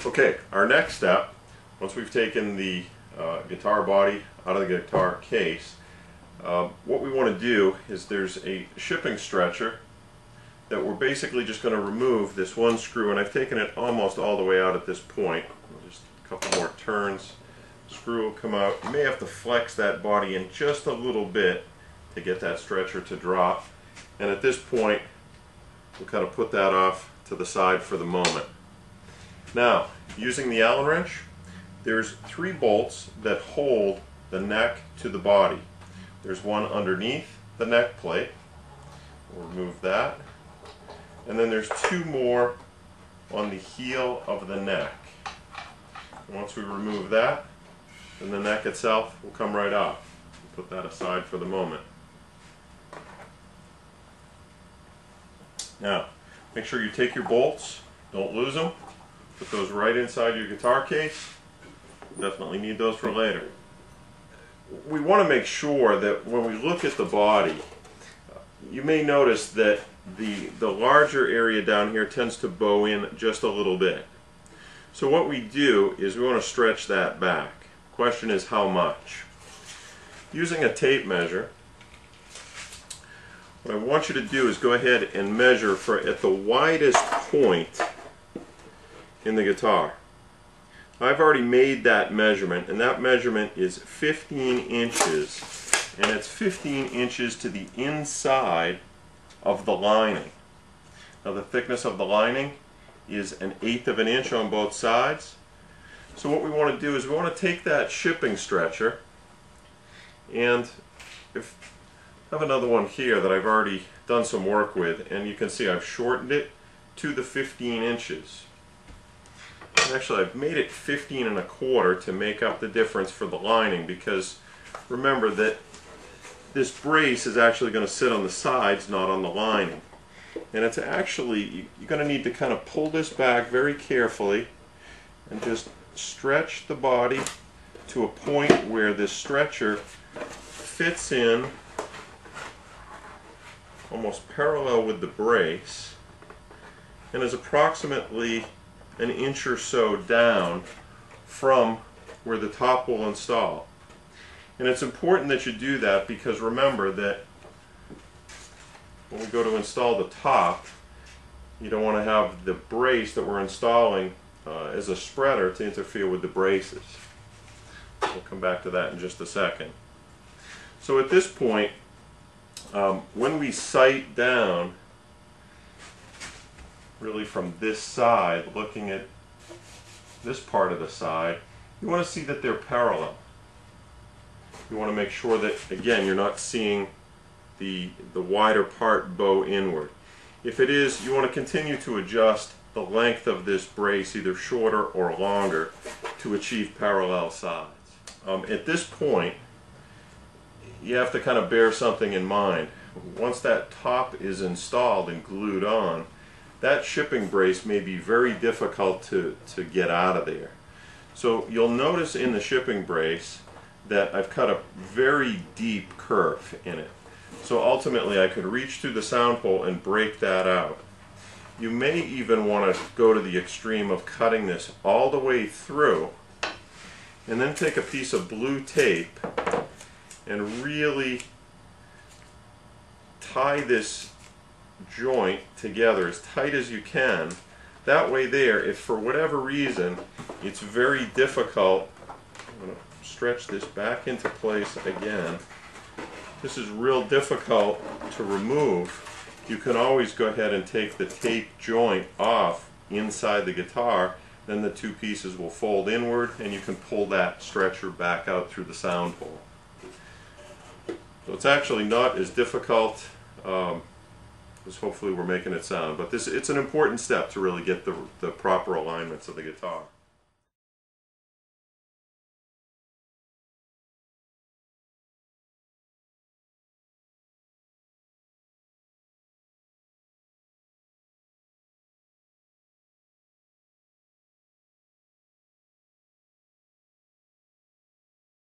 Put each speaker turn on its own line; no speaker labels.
Okay, our next step, once we've taken the guitar body out of the guitar case, what we want to do is there's a shipping stretcher that we're basically just going to remove this one screw, and I've taken it almost all the way out at this point. Just a couple more turns, screw will come out. You may have to flex that body in just a little bit to get that stretcher to drop, and at this point we'll kind of put that off to the side for the moment. Now, using the Allen wrench, there's 3 bolts that hold the neck to the body. There's one underneath the neck plate. We'll remove that. And then there's 2 more on the heel of the neck. Once we remove that, then the neck itself will come right off. We'll put that aside for the moment. Now, make sure you take your bolts, don't lose them. Put those right inside your guitar case. Definitely need those for later. We want to make sure that when we look at the body, you may notice that the larger area down here tends to bow in just a little bit. So what we do is we want to stretch that back. Question is how much? Using a tape measure, what I want you to do is go ahead and measure for at the widest point in the guitar. I've already made that measurement, and that measurement is 15 inches, and it's 15 inches to the inside of the lining. Now the thickness of the lining is 1/8 of an inch on both sides. So what we want to do is we want to take that shipping stretcher, and I have another one here that I've already done some work with, and you can see I've shortened it to the 15 inches. Actually, I've made it 15 1/4 to make up the difference for the lining, because remember that this brace is actually going to sit on the sides, not on the lining. And it's actually, you're going to need to kind of pull this back very carefully and just stretch the body to a point where this stretcher fits in almost parallel with the brace and is approximately 1 inch or so down from where the top will install. And it's important that you do that, because remember that when we go to install the top, you don't want to have the brace that we're installing as a spreader to interfere with the braces. We'll come back to that in just a second. So at this point, when we sight down, really from this side, looking at this part of the side, you want to see that they're parallel. You want to make sure that, again, you're not seeing the wider part bow inward. If it is, you want to continue to adjust the length of this brace, either shorter or longer, to achieve parallel sides. At this point, you have to kind of bear something in mind. Once that top is installed and glued on, that shipping brace may be very difficult to get out of there. So you'll notice in the shipping brace that I've cut a very deep curve in it. So ultimately I could reach through the sound hole and break that out. You may even want to go to the extreme of cutting this all the way through, and then take a piece of blue tape and really tie this joint together as tight as you can. That way there, if for whatever reason it's very difficult, I'm going to stretch this back into place again. This is real difficult to remove. You can always go ahead and take the tape joint off inside the guitar, then the 2 pieces will fold inward and you can pull that stretcher back out through the sound hole. So it's actually not as difficult as hopefully we're making it sound, but it's an important step to really get the proper alignments of the guitar.